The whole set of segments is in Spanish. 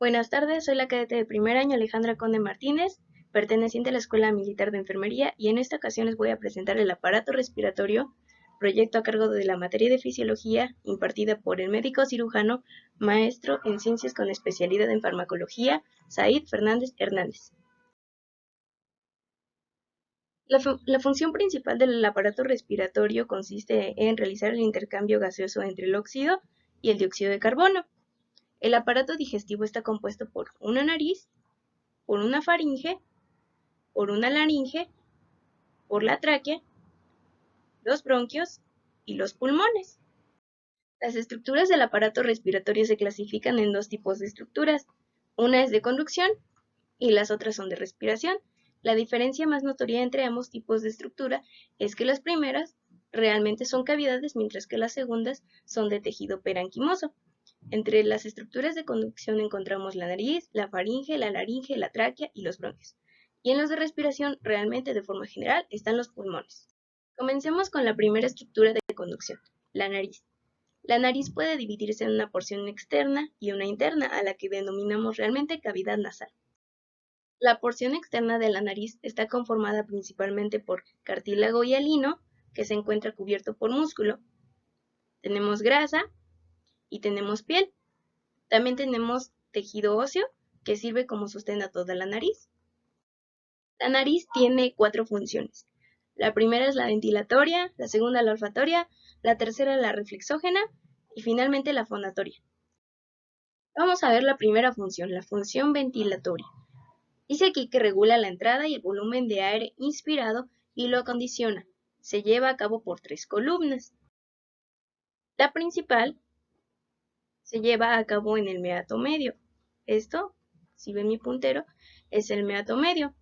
Buenas tardes, soy la cadete de primer año Alejandra Conde Martínez, perteneciente a la Escuela Militar de Enfermería, y en esta ocasión les voy a presentar el aparato respiratorio, proyecto a cargo de la materia de fisiología, impartida por el médico cirujano, maestro en ciencias con especialidad en farmacología, Said Fernández Hernández. La función principal del aparato respiratorio consiste en realizar el intercambio gaseoso entre el óxido y el dióxido de carbono. El aparato digestivo está compuesto por una nariz, por una faringe, por una laringe, por la tráquea, los bronquios y los pulmones. Las estructuras del aparato respiratorio se clasifican en dos tipos de estructuras. Una es de conducción y las otras son de respiración. La diferencia más notoria entre ambos tipos de estructura es que las primeras realmente son cavidades, mientras que las segundas son de tejido parenquimoso. Entre las estructuras de conducción encontramos la nariz, la faringe, la laringe, la tráquea y los bronquios. Y en los de respiración, realmente de forma general, están los pulmones. Comencemos con la primera estructura de conducción, la nariz. La nariz puede dividirse en una porción externa y una interna, a la que denominamos realmente cavidad nasal. La porción externa de la nariz está conformada principalmente por cartílago hialino, que se encuentra cubierto por músculo. Tenemos grasa y tenemos piel. También tenemos tejido óseo, que sirve como sostén a toda la nariz. La nariz tiene 4 funciones. La primera es la ventilatoria, la segunda la olfatoria, la tercera la reflexógena y finalmente la fonatoria. Vamos a ver la primera función, la función ventilatoria. Dice aquí que regula la entrada y el volumen de aire inspirado y lo acondiciona. Se lleva a cabo por 3 columnas. La principal se lleva a cabo en el meato medio. Esto, si ven mi puntero, es el meato medio.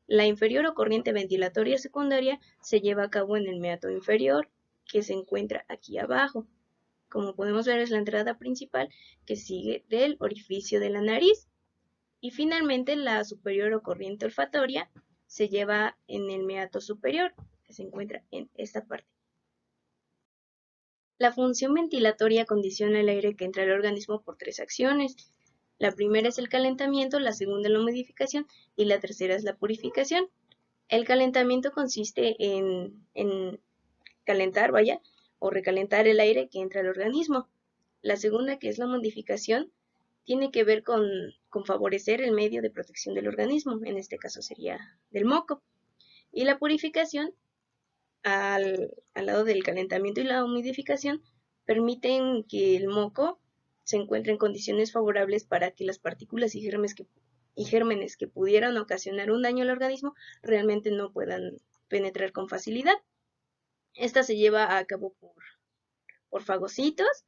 La inferior o corriente ventilatoria secundaria se lleva a cabo en el meato inferior, que se encuentra aquí abajo. Como podemos ver, es la entrada principal que sigue del orificio de la nariz. Y finalmente la superior o corriente olfatoria se lleva en el meato superior, que se encuentra en esta parte. La función ventilatoria condiciona el aire que entra al organismo por 3 acciones. La primera es el calentamiento, la segunda la humidificación y la tercera es la purificación. El calentamiento consiste en calentar, o recalentar el aire que entra al organismo. La segunda, que es la humidificación, tiene que ver con favorecer el medio de protección del organismo, en este caso sería del moco. Y la purificación, al lado del calentamiento y la humidificación, permiten que el moco se encuentre en condiciones favorables para que las partículas y gérmenes que pudieran ocasionar un daño al organismo realmente no puedan penetrar con facilidad. Esta se lleva a cabo por fagocitos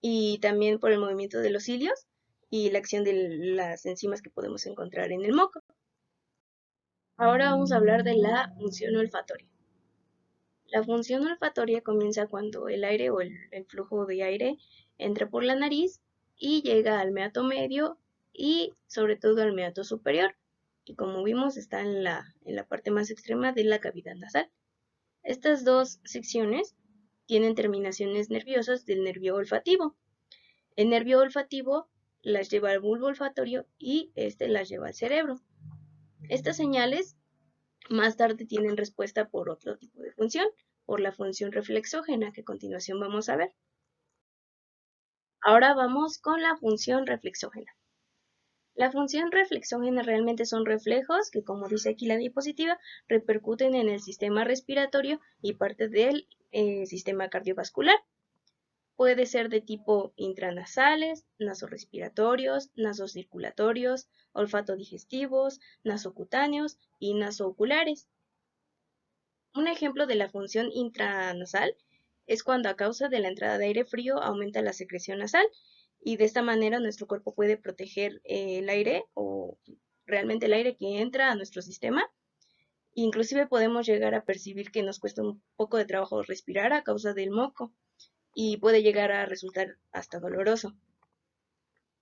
y también por el movimiento de los cilios y la acción de las enzimas que podemos encontrar en el moco. Ahora vamos a hablar de la función olfatoria. La función olfatoria comienza cuando el aire o el flujo de aire entra por la nariz y llega al meato medio y sobre todo al meato superior, que como vimos está en la parte más extrema de la cavidad nasal. Estas dos secciones tienen terminaciones nerviosas del nervio olfativo. El nervio olfativo las lleva al bulbo olfatorio y este las lleva al cerebro. Estas señales más tarde tienen respuesta por otro tipo de función, por la función reflexógena, que a continuación vamos a ver. Ahora vamos con la función reflexógena. La función reflexógena realmente son reflejos que, como dice aquí la diapositiva, repercuten en el sistema respiratorio y parte del sistema cardiovascular. Puede ser de tipo intranasales, nasorrespiratorios, nasocirculatorios, olfato-digestivos, nasocutáneos y nasooculares. Un ejemplo de la función intranasal es cuando a causa de la entrada de aire frío aumenta la secreción nasal y de esta manera nuestro cuerpo puede proteger el aire o realmente el aire que entra a nuestro sistema. Inclusive podemos llegar a percibir que nos cuesta un poco de trabajo respirar a causa del moco y puede llegar a resultar hasta doloroso.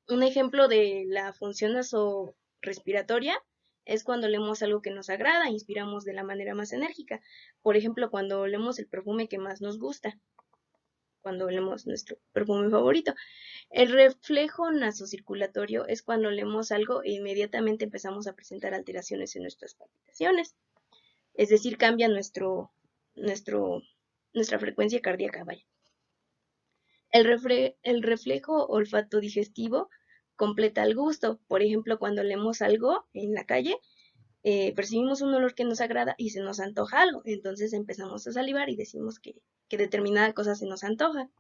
Un ejemplo de la función nasorrespiratoria es cuando olemos algo que nos agrada, inspiramos de la manera más enérgica. Por ejemplo, cuando olemos el perfume que más nos gusta. cuando olemos nuestro perfume favorito. El reflejo nasocirculatorio es cuando olemos algo e inmediatamente empezamos a presentar alteraciones en nuestras palpitaciones. Es decir, cambia nuestra frecuencia cardíaca, vaya. El reflejo olfato digestivo completa el gusto. Por ejemplo, cuando olemos algo en la calle, percibimos un olor que nos agrada y se nos antoja algo. Entonces empezamos a salivar y decimos que determinada cosa se nos antoja.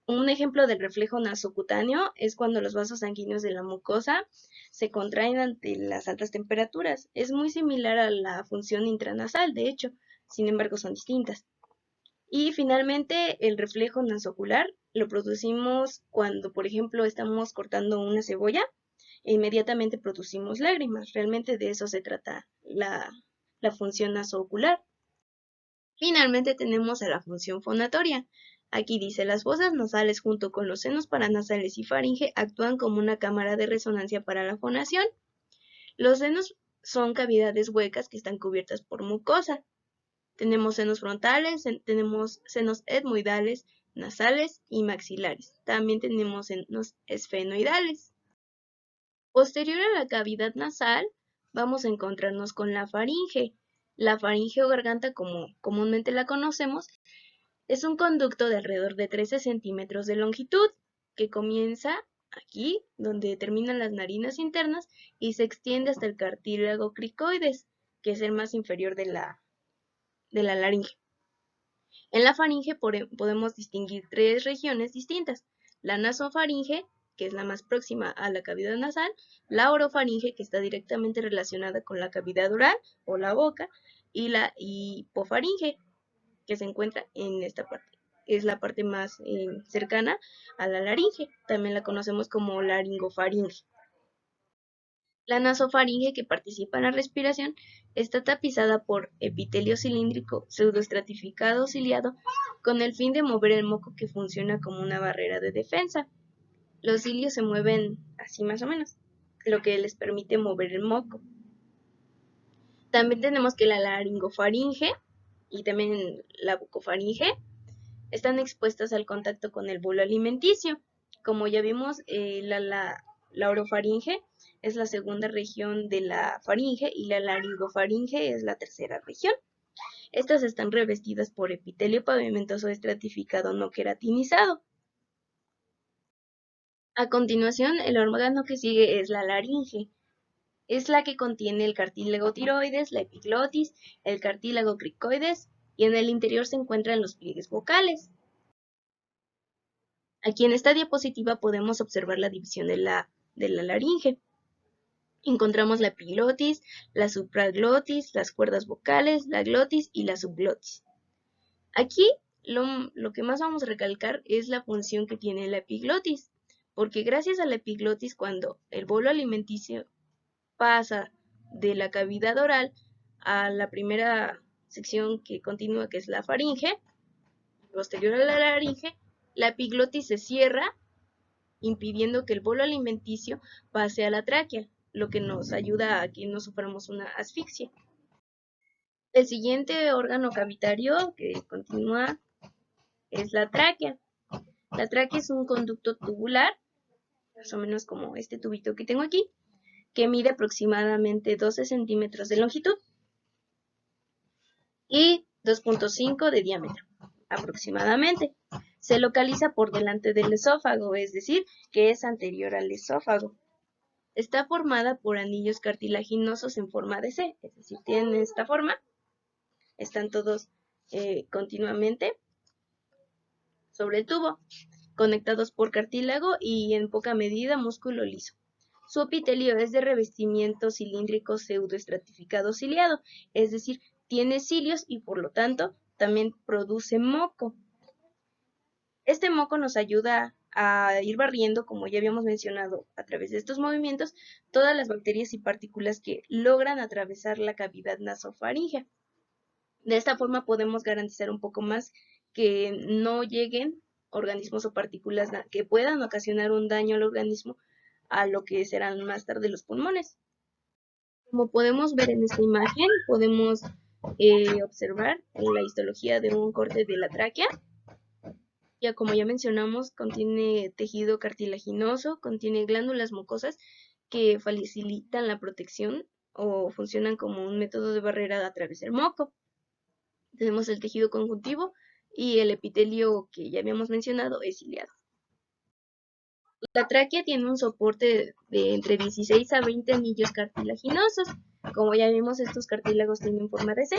Un ejemplo del reflejo nasocutáneo es cuando los vasos sanguíneos de la mucosa se contraen ante las altas temperaturas. Es muy similar a la función intranasal, de hecho, sin embargo son distintas. Y finalmente, el reflejo nasocular lo producimos cuando, por ejemplo, estamos cortando una cebolla e inmediatamente producimos lágrimas. Realmente de eso se trata la función nasoocular. Finalmente tenemos a la función fonatoria. Aquí dice, las fosas nasales junto con los senos paranasales y faringe actúan como una cámara de resonancia para la fonación. Los senos son cavidades huecas que están cubiertas por mucosa. Tenemos senos frontales, tenemos senos etmoidales, nasales y maxilares. También tenemos senos esfenoidales. Posterior a la cavidad nasal, vamos a encontrarnos con la faringe. La faringe o garganta, como comúnmente la conocemos, es un conducto de alrededor de 13 centímetros de longitud, que comienza aquí, donde terminan las narinas internas, y se extiende hasta el cartílago cricoides, que es el más inferior de la laringe. En la faringe podemos distinguir tres regiones distintas: la nasofaringe, que es la más próxima a la cavidad nasal; la orofaringe, que está directamente relacionada con la cavidad oral o la boca; y la hipofaringe, que se encuentra en esta parte. Es la parte más cercana a la laringe. También la conocemos como laringofaringe. La nasofaringe, que participa en la respiración, está tapizada por epitelio cilíndrico pseudoestratificado ciliado con el fin de mover el moco, que funciona como una barrera de defensa. Los cilios se mueven así más o menos, lo que les permite mover el moco. También tenemos que la laringofaringe y también la bucofaringe están expuestas al contacto con el bolo alimenticio. Como ya vimos, la orofaringe es la segunda región de la faringe y la laringofaringe es la tercera región. Estas están revestidas por epitelio pavimentoso estratificado no queratinizado. A continuación, el órgano que sigue es la laringe. Es la que contiene el cartílago tiroides, la epiglotis, el cartílago cricoides, y en el interior se encuentran los pliegues vocales. Aquí en esta diapositiva podemos observar la división de la laringe. Encontramos la epiglotis, la supraglotis, las cuerdas vocales, la glotis y la subglotis. Aquí lo que más vamos a recalcar es la función que tiene la epiglotis, porque gracias a la epiglotis, cuando el bolo alimenticio pasa de la cavidad oral a la primera sección que continúa, que es la faringe, posterior a la laringe, la epiglotis se cierra, impidiendo que el bolo alimenticio pase a la tráquea, lo que nos ayuda a que no suframos una asfixia. El siguiente órgano cavitario que continúa es la tráquea. La tráquea es un conducto tubular, más o menos como este tubito que tengo aquí, que mide aproximadamente 12 centímetros de longitud y 2.5 de diámetro, aproximadamente. Se localiza por delante del esófago, es decir, que es anterior al esófago. Está formada por anillos cartilaginosos en forma de C, es decir, tienen esta forma, están todos continuamente sobre el tubo, conectados por cartílago y en poca medida músculo liso. Su epitelio es de revestimiento cilíndrico pseudoestratificado ciliado, es decir, tiene cilios y por lo tanto también produce moco. Este moco nos ayuda a ir barriendo, como ya habíamos mencionado, a través de estos movimientos, todas las bacterias y partículas que logran atravesar la cavidad nasofaríngea. De esta forma podemos garantizar un poco más que no lleguen organismos o partículas que puedan ocasionar un daño al organismo a lo que serán más tarde los pulmones. Como podemos ver en esta imagen, podemos observar la histología de un corte de la tráquea. Ya como ya mencionamos, contiene tejido cartilaginoso, contiene glándulas mucosas que facilitan la protección o funcionan como un método de barrera a través del moco. Tenemos el tejido conjuntivo y el epitelio que ya habíamos mencionado es ciliado. La tráquea tiene un soporte de entre 16 a 20 anillos cartilaginosos. Como ya vimos, estos cartílagos tienen forma de C.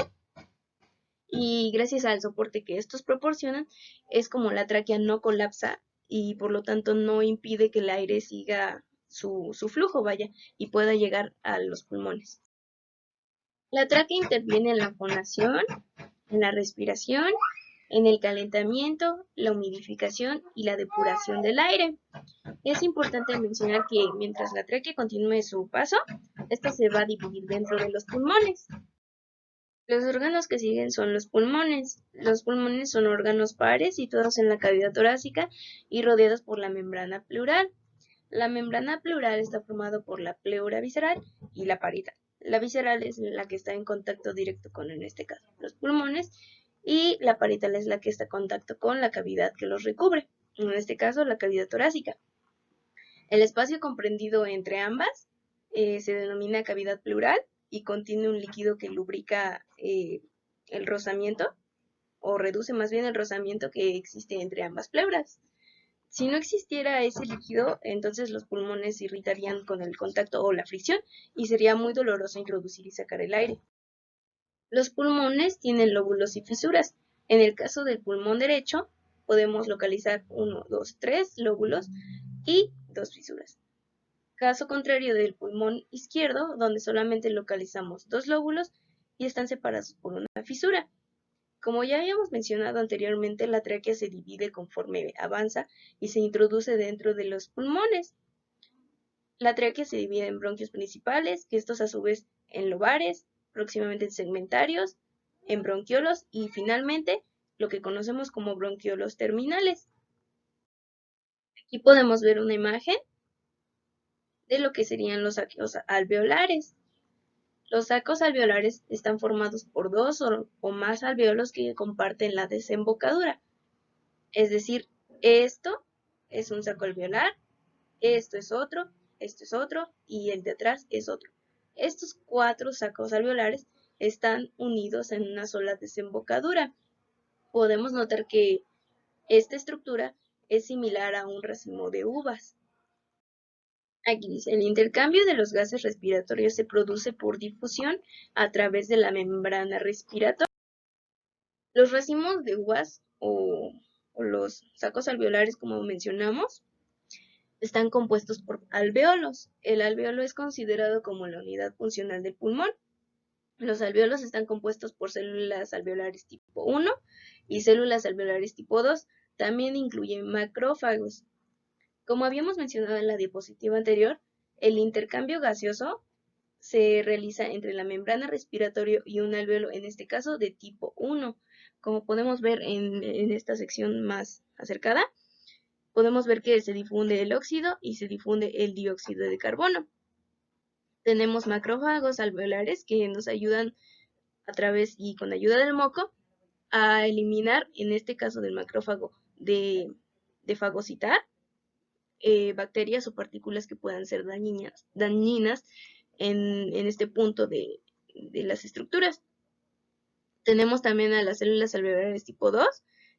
Y gracias al soporte que estos proporcionan, es como la tráquea no colapsa y por lo tanto no impide que el aire siga su flujo, vaya, y pueda llegar a los pulmones. La tráquea interviene en la fonación, en la respiración, en el calentamiento, la humidificación y la depuración del aire. Es importante mencionar que mientras la tráquea continúe su paso, esta se va a dividir dentro de los pulmones. Los órganos que siguen son los pulmones. Los pulmones son órganos pares situados en la cavidad torácica y rodeados por la membrana pleural. La membrana pleural está formada por la pleura visceral y la parietal. La visceral es la que está en contacto directo con, en este caso, los pulmones, y la parietal es la que está en contacto con la cavidad que los recubre, en este caso la cavidad torácica. El espacio comprendido entre ambas se denomina cavidad pleural y contiene un líquido que lubrica el rozamiento o reduce más bien el rozamiento que existe entre ambas pleuras. Si no existiera ese líquido, entonces los pulmones se irritarían con el contacto o la fricción y sería muy doloroso introducir y sacar el aire. Los pulmones tienen lóbulos y fisuras. En el caso del pulmón derecho, podemos localizar 1, 2, 3 lóbulos y 2 fisuras. Caso contrario del pulmón izquierdo, donde solamente localizamos 2 lóbulos y están separados por una fisura. Como ya habíamos mencionado anteriormente, la tráquea se divide conforme avanza y se introduce dentro de los pulmones. La tráquea se divide en bronquios principales, que estos a su vez en lobares, próximamente en segmentarios, en bronquiolos y finalmente lo que conocemos como bronquiolos terminales. Aquí podemos ver una imagen de lo que serían los sacos alveolares. Los sacos alveolares están formados por 2 o más alveolos que comparten la desembocadura. Es decir, esto es un saco alveolar, esto es otro y el de atrás es otro. Estos 4 sacos alveolares están unidos en una sola desembocadura. Podemos notar que esta estructura es similar a un racimo de uvas. Aquí dice, el intercambio de los gases respiratorios se produce por difusión a través de la membrana respiratoria. Los racimos de uvas o los sacos alveolares, como mencionamos, están compuestos por alveolos. El alveolo es considerado como la unidad funcional del pulmón. Los alveolos están compuestos por células alveolares tipo 1 y células alveolares tipo 2. También incluyen macrófagos. Como habíamos mencionado en la diapositiva anterior, el intercambio gaseoso se realiza entre la membrana respiratoria y un alveolo, en este caso de tipo 1. Como podemos ver en esta sección más acercada, podemos ver que se difunde el óxido y se difunde el dióxido de carbono. Tenemos macrófagos alveolares que nos ayudan a través y con ayuda del moco a eliminar, en este caso del macrófago, de fagocitar bacterias o partículas que puedan ser dañinas en este punto de las estructuras. Tenemos también a las células alveolares tipo 2,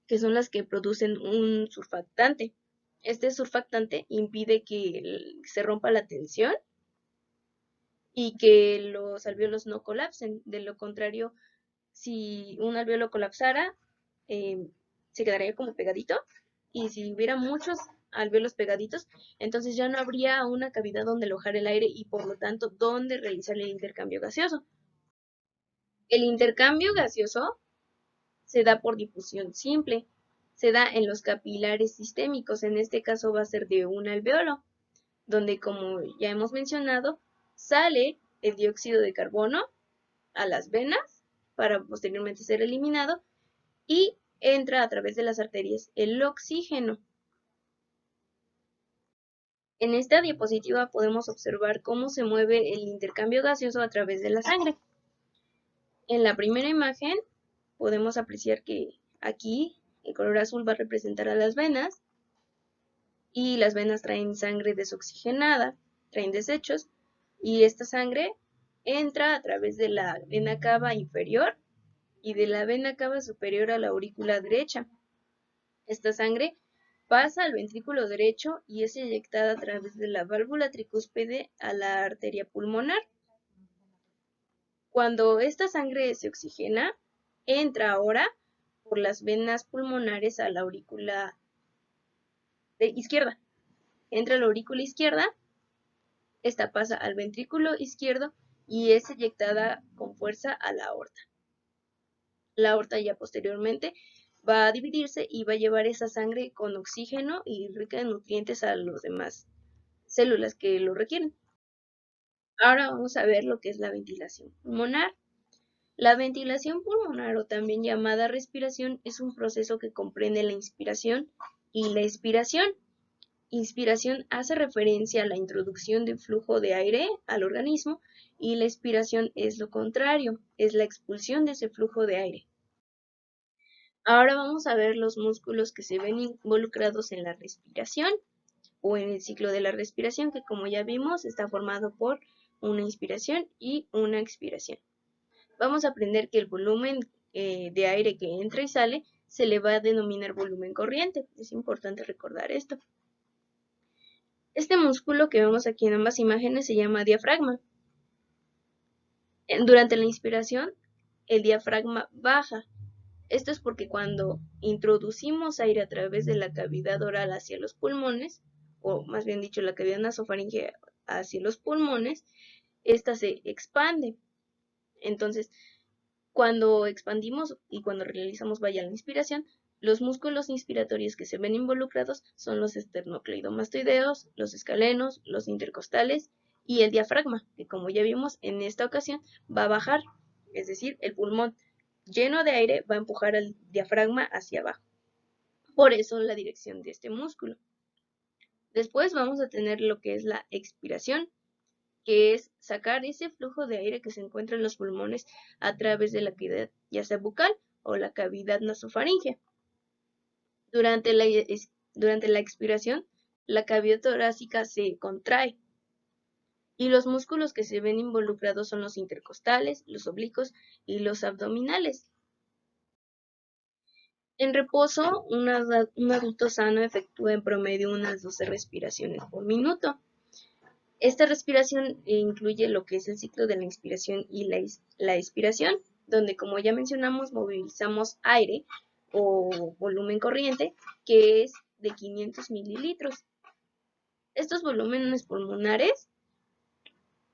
que son las que producen un surfactante. Este surfactante impide que se rompa la tensión y que los alvéolos no colapsen. De lo contrario, si un alvéolo colapsara, se quedaría como pegadito, y si hubiera muchos alvéolos pegaditos, entonces ya no habría una cavidad donde alojar el aire y por lo tanto donde realizar el intercambio gaseoso. El intercambio gaseoso se da por difusión simple, se da en los capilares sistémicos, en este caso va a ser de un alveolo, donde como ya hemos mencionado, sale el dióxido de carbono a las venas para posteriormente ser eliminado y entra a través de las arterias el oxígeno. En esta diapositiva podemos observar cómo se mueve el intercambio gaseoso a través de la sangre. En la primera imagen podemos apreciar que aquí El color azul va a representar a las venas, y las venas traen sangre desoxigenada, traen desechos, y esta sangre entra a través de la vena cava inferior y de la vena cava superior a la aurícula derecha. Esta sangre pasa al ventrículo derecho y es eyectada a través de la válvula tricúspide a la arteria pulmonar. Cuando esta sangre se oxigena, entra ahora por las venas pulmonares a la aurícula izquierda. Entra a la aurícula izquierda, esta pasa al ventrículo izquierdo y es eyectada con fuerza a la aorta. La aorta ya posteriormente va a dividirse y va a llevar esa sangre con oxígeno y rica en nutrientes a las demás células que lo requieren. Ahora vamos a ver lo que es la ventilación pulmonar. La ventilación pulmonar, o también llamada respiración, es un proceso que comprende la inspiración y la expiración. Inspiración hace referencia a la introducción de flujo de aire al organismo y la expiración es lo contrario, es la expulsión de ese flujo de aire. Ahora vamos a ver los músculos que se ven involucrados en la respiración o en el ciclo de la respiración, que como ya vimos está formado por una inspiración y una expiración. Vamos a aprender que el volumen de aire que entra y sale se le va a denominar volumen corriente. Es importante recordar esto. Este músculo que vemos aquí en ambas imágenes se llama diafragma. Durante la inspiración, el diafragma baja. Esto es porque cuando introducimos aire a través de la cavidad oral hacia los pulmones, o más bien dicho, la cavidad nasofaríngea hacia los pulmones, esta se expande. Entonces, cuando expandimos y cuando realizamos la inspiración, los músculos inspiratorios que se ven involucrados son los esternocleidomastoideos, los escalenos, los intercostales y el diafragma, que como ya vimos en esta ocasión va a bajar, es decir, el pulmón lleno de aire va a empujar al diafragma hacia abajo. Por eso la dirección de este músculo. Después vamos a tener lo que es la expiración, que es sacar ese flujo de aire que se encuentra en los pulmones a través de la cavidad, ya sea bucal o la cavidad nasofaríngea. Durante la expiración, la cavidad torácica se contrae y los músculos que se ven involucrados son los intercostales, los oblicuos y los abdominales. En reposo, un adulto sano efectúa en promedio unas 12 respiraciones por minuto. Esta respiración incluye lo que es el ciclo de la inspiración y la expiración, donde, como ya mencionamos, movilizamos aire o volumen corriente, que es de 500 mililitros. Estos volúmenes pulmonares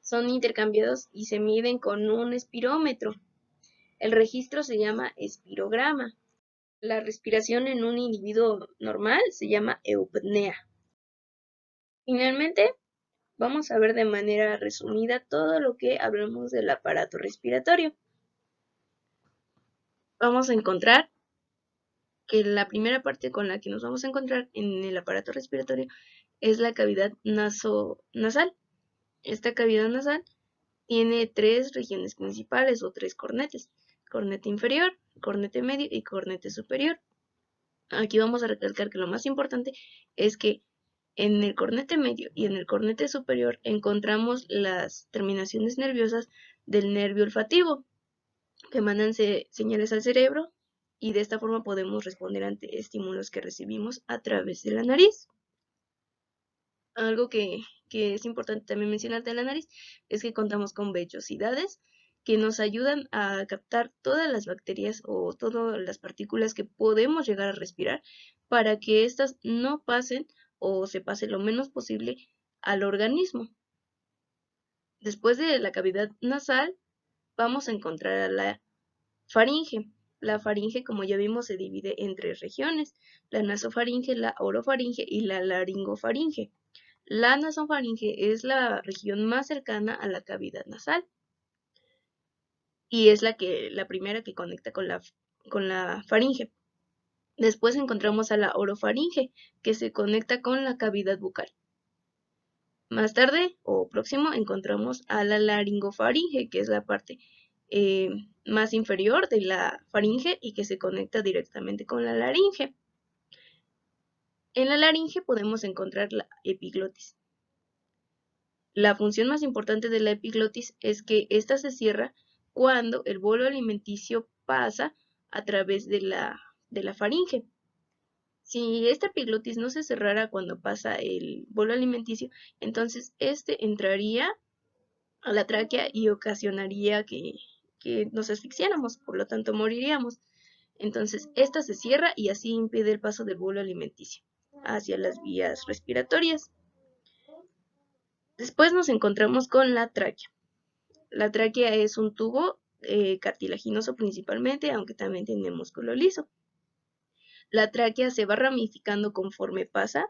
son intercambiados y se miden con un espirómetro. El registro se llama espirograma. La respiración en un individuo normal se llama eupnea. Finalmente, vamos a ver de manera resumida todo lo que hablamos del aparato respiratorio. Vamos a encontrar que la primera parte con la que nos vamos a encontrar en el aparato respiratorio es la cavidad nasal. Esta cavidad nasal tiene 3 regiones principales o 3 cornetes: cornete inferior, cornete medio y cornete superior. Aquí vamos a recalcar que lo más importante es que en el cornete medio y en el cornete superior encontramos las terminaciones nerviosas del nervio olfativo, que mandan señales al cerebro, y de esta forma podemos responder ante estímulos que recibimos a través de la nariz. Algo que es importante también mencionar de la nariz es que contamos con vellosidades que nos ayudan a captar todas las bacterias o todas las partículas que podemos llegar a respirar para que éstas no pasen o se pase lo menos posible al organismo. Después de la cavidad nasal, vamos a encontrar a la faringe. La faringe, como ya vimos, se divide en 3 regiones: la nasofaringe, la orofaringe y la laringofaringe. La nasofaringe es la región más cercana a la cavidad nasal y es la primera que conecta con la faringe. Después encontramos a la orofaringe, que se conecta con la cavidad bucal. Más tarde o próximo encontramos a la laringofaringe, que es la parte más inferior de la faringe y que se conecta directamente con la laringe. En la laringe podemos encontrar la epiglotis. La función más importante de la epiglotis es que ésta se cierra cuando el bolo alimenticio pasa a través de la faringe. Si esta epiglotis no se cerrara cuando pasa el bolo alimenticio, entonces este entraría a la tráquea y ocasionaría que nos asfixiáramos, por lo tanto moriríamos. Entonces esta se cierra y así impide el paso del bolo alimenticio hacia las vías respiratorias. Después nos encontramos con la tráquea. La tráquea es un tubo cartilaginoso principalmente, aunque también tiene músculo liso. La tráquea se va ramificando conforme pasa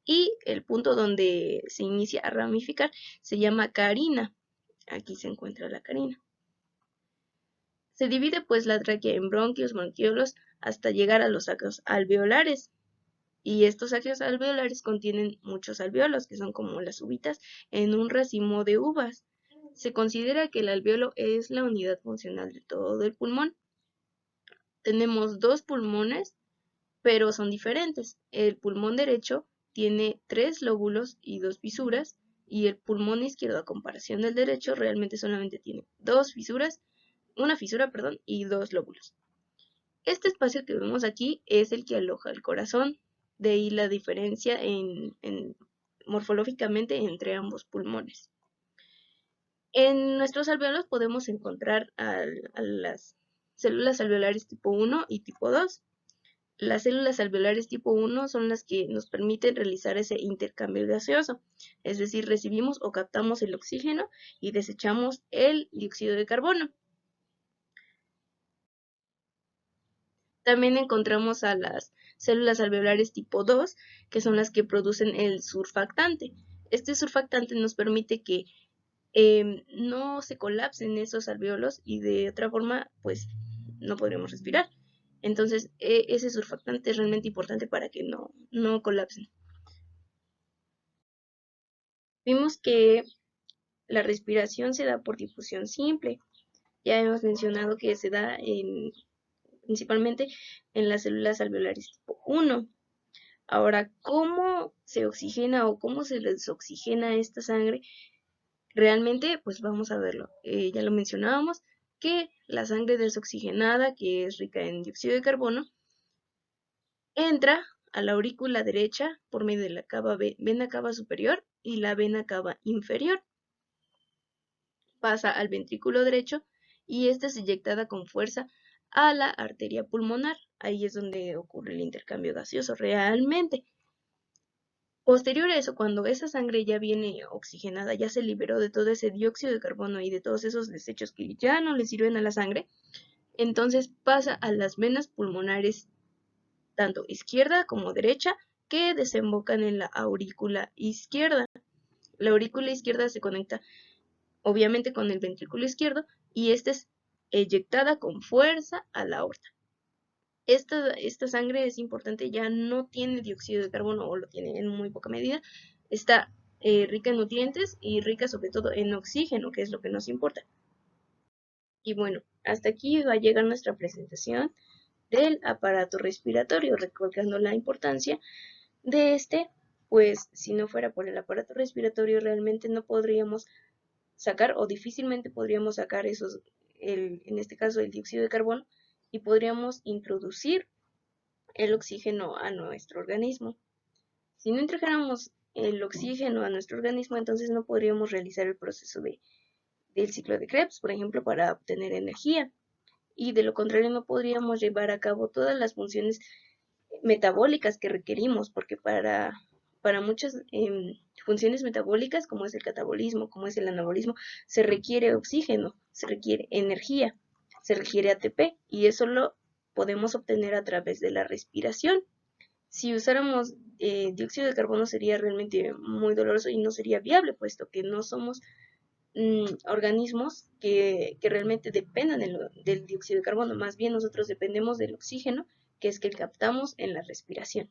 y el punto donde se inicia a ramificar se llama carina. Aquí se encuentra la carina. Se divide pues la tráquea en bronquios, bronquiolos, hasta llegar a los sacos alveolares. Y estos sacos alveolares contienen muchos alveolos, que son como las uvitas en un racimo de uvas. Se considera que el alveolo es la unidad funcional de todo el pulmón. Tenemos dos pulmones, pero son diferentes. El pulmón derecho tiene 3 lóbulos y 2 fisuras, y el pulmón izquierdo, a comparación del derecho, realmente solamente tiene una fisura, y 2 lóbulos. Este espacio que vemos aquí es el que aloja el corazón, de ahí la diferencia morfológicamente entre ambos pulmones. En nuestros alveolos podemos encontrar a las células alveolares tipo 1 y tipo 2. Las células alveolares tipo 1 son las que nos permiten realizar ese intercambio gaseoso, es decir, recibimos o captamos el oxígeno y desechamos el dióxido de carbono. También encontramos a las células alveolares tipo 2, que son las que producen el surfactante. Este surfactante nos permite que no se colapsen esos alveolos y de otra forma, pues, no podríamos respirar. Entonces, ese surfactante es realmente importante para que no colapsen. Vimos que la respiración se da por difusión simple. Ya hemos mencionado que se da principalmente en las células alveolares tipo 1. Ahora, ¿cómo se oxigena o cómo se desoxigena esta sangre? Realmente, pues vamos a verlo. Ya lo mencionábamos, que la sangre desoxigenada, que es rica en dióxido de carbono, entra a la aurícula derecha por medio de la vena cava superior y la vena cava inferior. Pasa al ventrículo derecho y esta es inyectada con fuerza a la arteria pulmonar. Ahí es donde ocurre el intercambio gaseoso realmente. Posterior a eso, cuando esa sangre ya viene oxigenada, ya se liberó de todo ese dióxido de carbono y de todos esos desechos que ya no le sirven a la sangre, entonces pasa a las venas pulmonares, tanto izquierda como derecha, que desembocan en la aurícula izquierda. La aurícula izquierda se conecta obviamente con el ventrículo izquierdo y esta es eyectada con fuerza a la aorta. Esta sangre es importante, ya no tiene dióxido de carbono o lo tiene en muy poca medida, está rica en nutrientes y rica sobre todo en oxígeno, que es lo que nos importa. Y bueno, hasta aquí va a llegar nuestra presentación del aparato respiratorio, recalcando la importancia de este, pues si no fuera por el aparato respiratorio realmente no podríamos sacar o difícilmente podríamos sacar en este caso el dióxido de carbono y podríamos introducir el oxígeno a nuestro organismo. Si no introdujéramos el oxígeno a nuestro organismo, entonces no podríamos realizar el proceso del ciclo de Krebs, por ejemplo, para obtener energía. Y de lo contrario no podríamos llevar a cabo todas las funciones metabólicas que requerimos, porque para muchas funciones metabólicas, como es el catabolismo, como es el anabolismo, se requiere oxígeno, se requiere energía, se requiere ATP, y eso lo podemos obtener a través de la respiración. Si usáramos dióxido de carbono sería realmente muy doloroso y no sería viable, puesto que no somos organismos que realmente dependan del dióxido de carbono, más bien nosotros dependemos del oxígeno, que es que captamos en la respiración.